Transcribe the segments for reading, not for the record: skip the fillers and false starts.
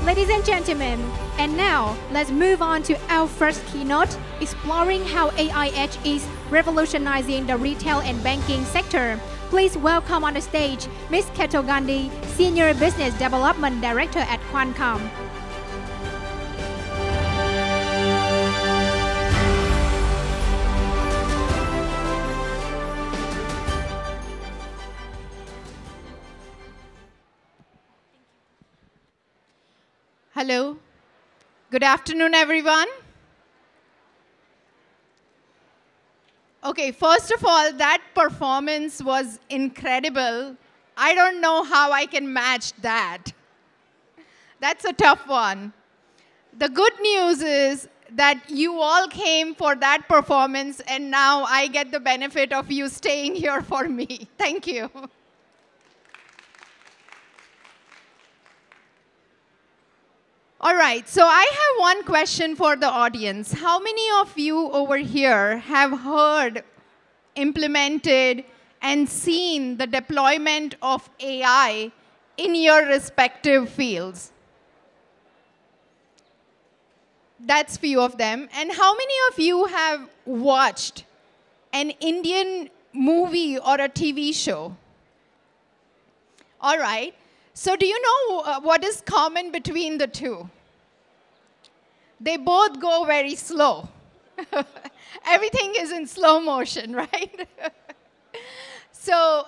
Ladies and gentlemen, and now let's move on to our first keynote, exploring how AI Edge is revolutionizing the retail and banking sector. Please welcome on the stage Ms. Keto Gandhi, Senior Business Development Director at Qualcomm. Hello. Good afternoon, everyone. Okay, first of all, that performance was incredible. I don't know how I can match that. That's a tough one. The good news is that you all came for that performance, and now I get the benefit of you staying here for me. Thank you. All right, so I have one question for the audience. How many of you over here have heard, implemented, and seen the deployment of AI in your respective fields? That's few of them. And how many of you have watched an Indian movie or a TV show? All right. So do you know what is common between the two? They both go very slow. Everything is in slow motion, right? So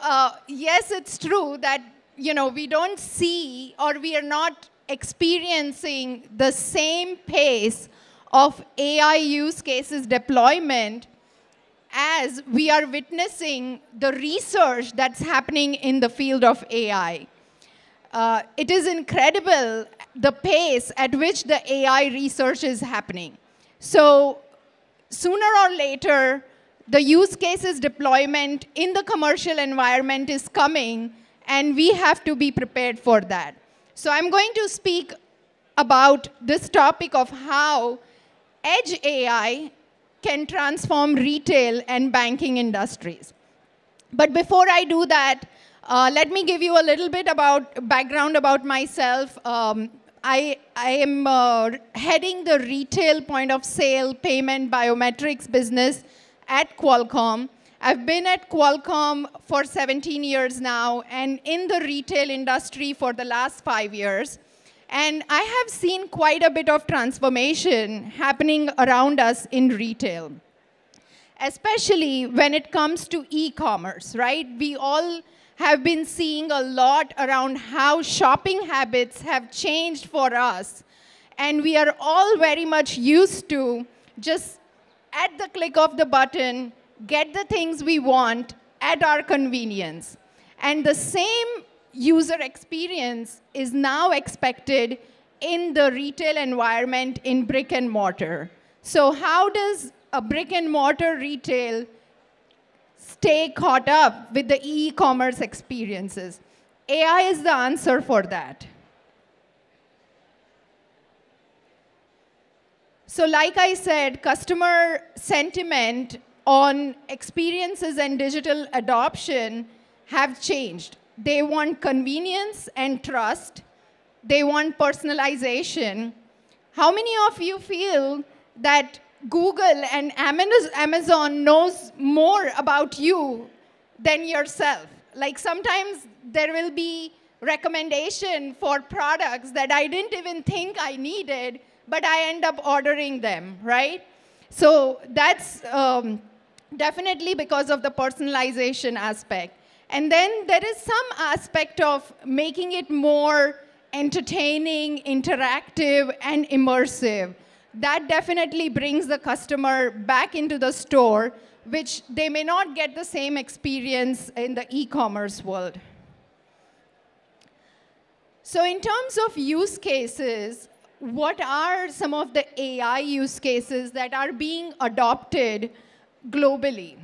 yes, it's true that we don't see or we are not experiencing the same pace of AI use cases deployment as we are witnessing the research that's happening in the field of AI. It is incredible the pace at which the AI research is happening. So sooner or later, the use cases deployment in the commercial environment is coming, and we have to be prepared for that. So I'm going to speak about this topic of how Edge AI can transform retail and banking industries. But before I do that, let me give you a little bit about background about myself. I am heading the retail point of sale payment biometrics business at Qualcomm. I've been at Qualcomm for 17 years now and in the retail industry for the last 5 years. And I have seen quite a bit of transformation happening around us in retail, especially when it comes to e-commerce, right? We all have been seeing a lot around how shopping habits have changed for us. And we are all very much used to just at the click of the button, get the things we want at our convenience. And the same user experience is now expected in the retail environment in brick and mortar. So how does a brick and mortar retail stay caught up with the e-commerce experiences? AI is the answer for that. So like I said, customer sentiment on experiences and digital adoption have changed. They want convenience and trust. They want personalization. How many of you feel that Google and Amazon knows more about you than yourself? Like sometimes there will be recommendation for products that I didn't even think I needed, but I end up ordering them, right? So that's definitely because of the personalization aspect. And then there is some aspect of making it more entertaining, interactive, and immersive. That definitely brings the customer back into the store, which they may not get the same experience in the e-commerce world. So in terms of use cases, what are some of the AI use cases that are being adopted globally?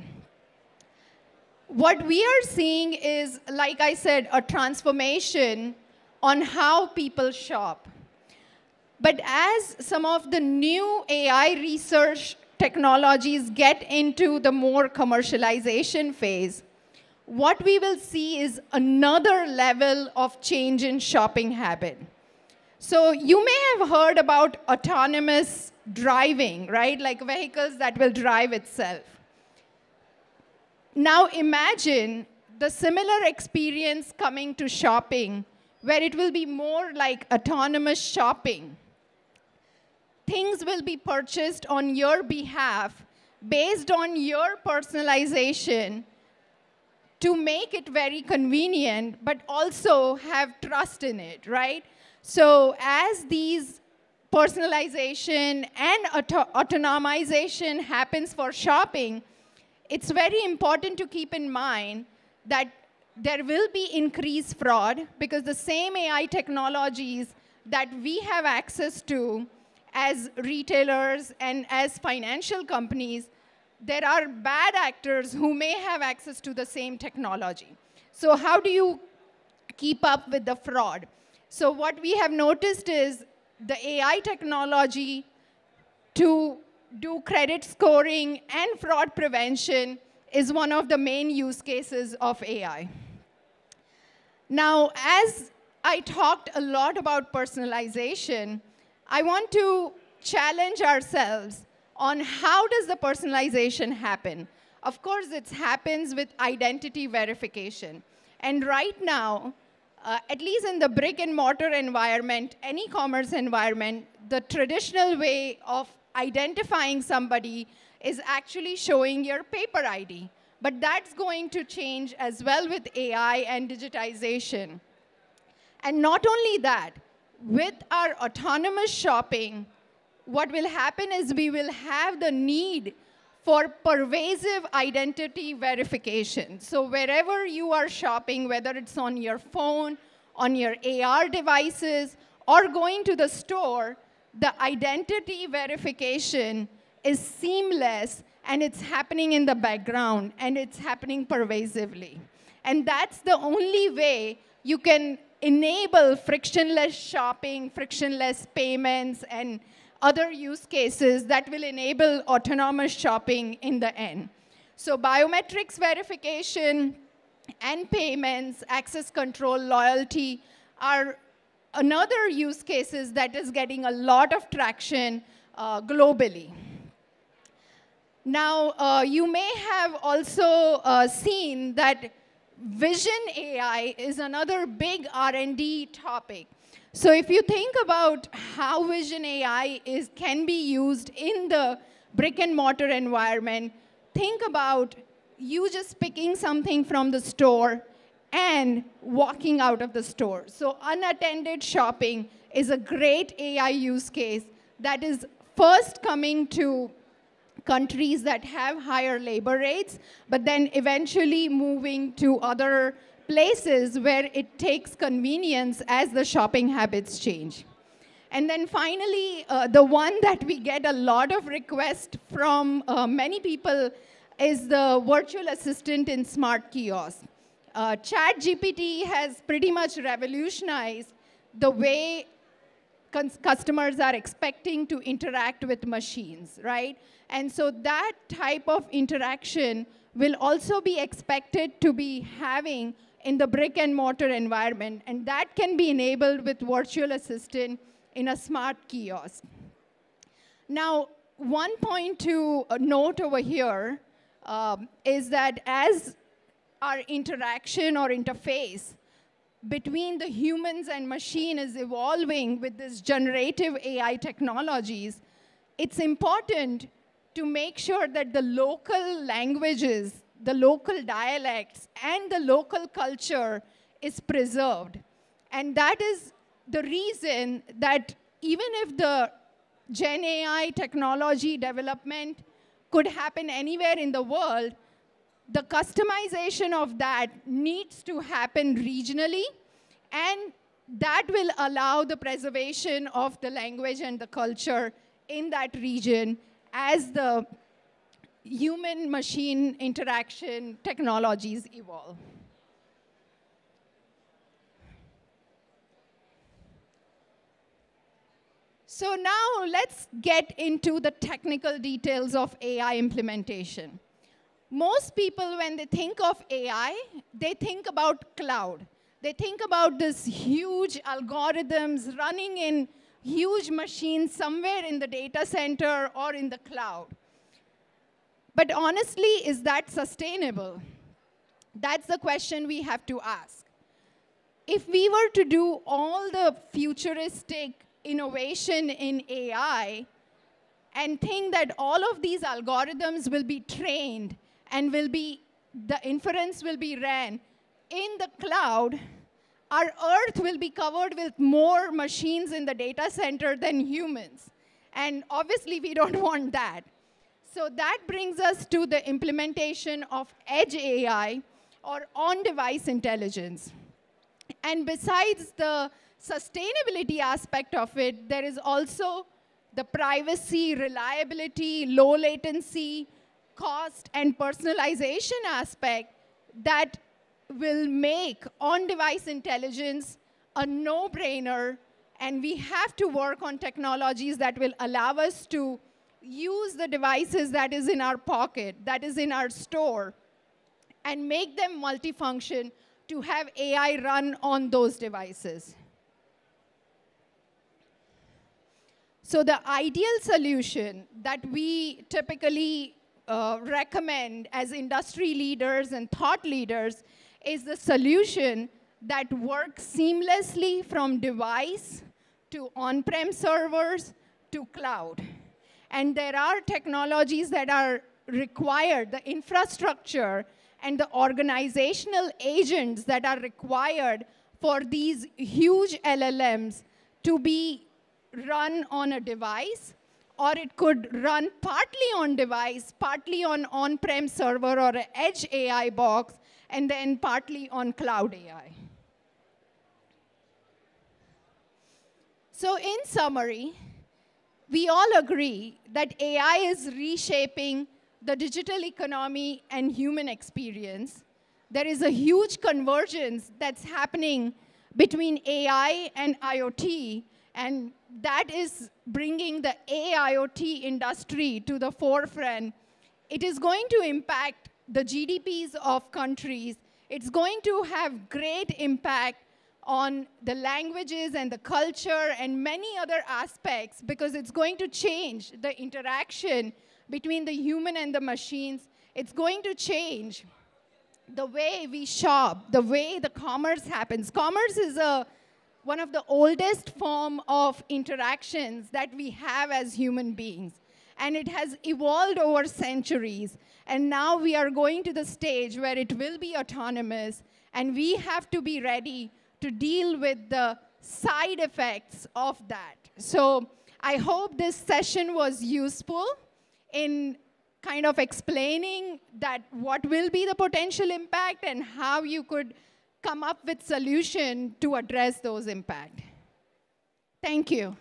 What we are seeing is, like I said, a transformation on how people shop. But as some of the new AI research technologies get into the more commercialization phase, what we will see is another level of change in shopping habit. So you may have heard about autonomous driving, right? Like vehicles that will drive itself. Now imagine the similar experience coming to shopping, where it will be more like autonomous shopping. Things will be purchased on your behalf based on your personalization to make it very convenient, but also have trust in it, right? So as these personalization and autonomization happens for shopping, it's very important to keep in mind that there will be increased fraud because the same AI technologies that we have access to as retailers and as financial companies, there are bad actors who may have access to the same technology. So how do you keep up with the fraud? So what we have noticed is the AI technology to do credit scoring and fraud prevention is one of the main use cases of AI. Now, as I talked a lot about personalization, I want to challenge ourselves on how does the personalization happen. Of course, it happens with identity verification. And right now, at least in the brick and mortar environment, any commerce environment, the traditional way of identifying somebody is actually showing your paper ID. But that's going to change as well with AI and digitization. And not only that, with our autonomous shopping, what will happen is we will have the need for pervasive identity verification. So wherever you are shopping, whether it's on your phone, on your AR devices, or going to the store, the identity verification is seamless, and it's happening in the background, and it's happening pervasively. And that's the only way you can enable frictionless shopping, frictionless payments, and other use cases that will enable autonomous shopping in the end. So biometrics verification and payments, access control, loyalty are another use cases that is getting a lot of traction globally. Now, you may have also seen that vision AI is another big R&D topic. So if you think about how vision AI can be used in the brick and mortar environment, think about you just picking something from the store and walking out of the store. So unattended shopping is a great AI use case that is first coming to countries that have higher labor rates, but then eventually moving to other places where it takes convenience as the shopping habits change. And then finally, the one that we get a lot of requests from many people is the virtual assistant in smart kiosks. ChatGPT has pretty much revolutionized the way customers are expecting to interact with machines, right? And so that type of interaction will also be expected to be having in the brick and mortar environment, and that can be enabled with virtual assistant in a smart kiosk. Now, one point to note over here is that as our interaction or interface between the humans and machine is evolving with this generative AI technologies, it's important to make sure that the local languages, the local dialects, and the local culture is preserved. And that is the reason that even if the Gen AI technology development could happen anywhere in the world, the customization of that needs to happen regionally, and that will allow the preservation of the language and the culture in that region as the human-machine interaction technologies evolve. So now let's get into the technical details of AI implementation. Most people, when they think of AI, they think about cloud. They think about this huge algorithms running in huge machines somewhere in the data center or in the cloud. But honestly, is that sustainable? That's the question we have to ask. If we were to do all the futuristic innovation in AI and think that all of these algorithms will be trained and the inference will be ran in the cloud, our Earth will be covered with more machines in the data center than humans. And obviously, we don't want that. So that brings us to the implementation of edge AI, or on-device intelligence. And besides the sustainability aspect of it, there is also the privacy, reliability, low latency, cost, and personalization aspect that will make on-device intelligence a no-brainer, and we have to work on technologies that will allow us to use the devices that is in our pocket, that is in our store, and make them multifunction to have AI run on those devices. So the ideal solution that we typically recommend as industry leaders and thought leaders is the solution that works seamlessly from device to on-prem servers to cloud. And there are technologies that are required, the infrastructure and the organizational agents that are required for these huge LLMs to be run on a device, or it could run partly on device, partly on on-prem server or an edge AI box, and then partly on cloud AI. So in summary, we all agree that AI is reshaping the digital economy and human experience. There is a huge convergence that's happening between AI and IoT, and that is bringing the AIoT industry to the forefront. It is going to impact the GDPs of countries. It's going to have great impact on the languages and the culture and many other aspects, because it's going to change the interaction between the human and the machines. It's going to change the way we shop, the way the commerce happens. Commerce is one of the oldest form of interactions that we have as human beings. And it has evolved over centuries. And now we are going to the stage where it will be autonomous, and we have to be ready to deal with the side effects of that. So I hope this session was useful in kind of explaining that what will be the potential impact and how you could come up with solution to address those impacts. Thank you.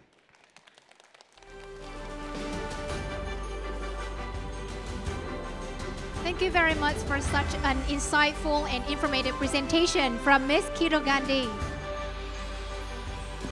Thank you very much for such an insightful and informative presentation from Ms. Kito Gandhi.